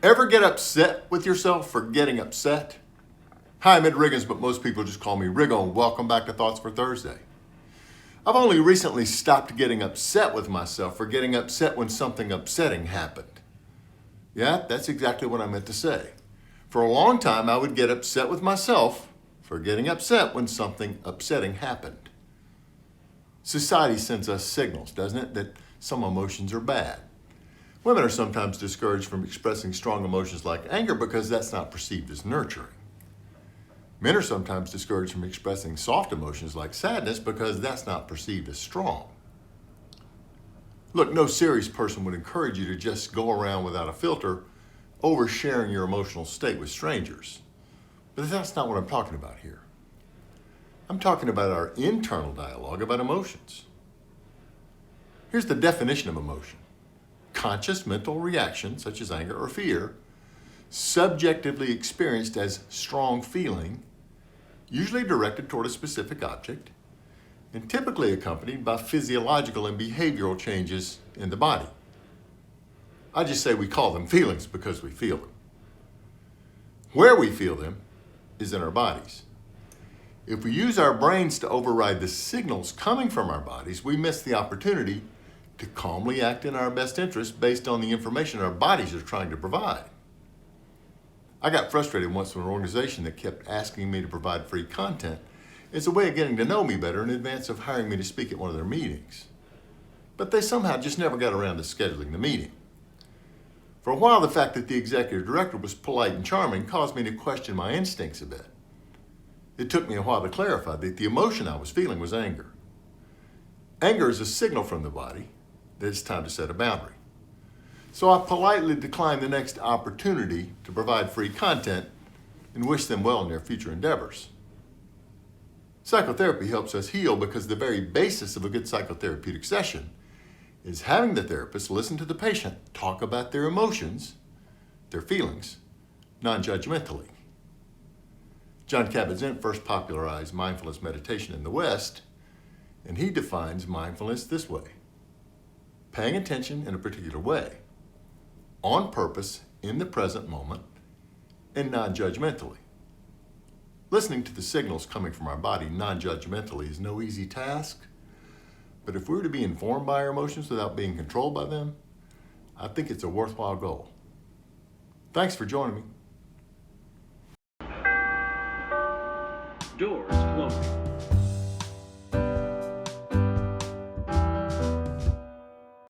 Ever get upset with yourself for getting upset? Hi, I'm Riggins, but most people just call me Riggo. Welcome back to Thoughts for Thursday. I've only recently stopped getting upset with myself for getting upset when something upsetting happened. Yeah, that's exactly what I meant to say. For a long time, I would get upset with myself for getting upset when something upsetting happened. Society sends us signals, doesn't it, that some emotions are bad. Women are sometimes discouraged from expressing strong emotions like anger because that's not perceived as nurturing. Men are sometimes discouraged from expressing soft emotions like sadness because that's not perceived as strong. Look, no serious person would encourage you to just go around without a filter, oversharing your emotional state with strangers. But that's not what I'm talking about here. I'm talking about our internal dialogue about emotions. Here's the definition of emotion. Conscious mental reaction, such as anger or fear, subjectively experienced as strong feeling, usually directed toward a specific object, and typically accompanied by physiological and behavioral changes in the body. I just say we call them feelings because we feel them. Where we feel them is in our bodies. If we use our brains to override the signals coming from our bodies, we miss the opportunity to calmly act in our best interest based on the information our bodies are trying to provide. I got frustrated once with an organization that kept asking me to provide free content as a way of getting to know me better in advance of hiring me to speak at one of their meetings. But they somehow just never got around to scheduling the meeting. For a while, the fact that the executive director was polite and charming caused me to question my instincts a bit. It took me a while to clarify that the emotion I was feeling was anger. Anger is a signal from the body that it's time to set a boundary. So I politely declined the next opportunity to provide free content and wish them well in their future endeavors. Psychotherapy helps us heal because the very basis of a good psychotherapeutic session is having the therapist listen to the patient talk about their emotions, their feelings, non-judgmentally. Jon Kabat-Zinn first popularized mindfulness meditation in the West, and he defines mindfulness this way: paying attention in a particular way, on purpose, in the present moment, and non-judgmentally. Listening to the signals coming from our body non-judgmentally is no easy task, but if we were to be informed by our emotions without being controlled by them, I think it's a worthwhile goal. Thanks for joining me. Doors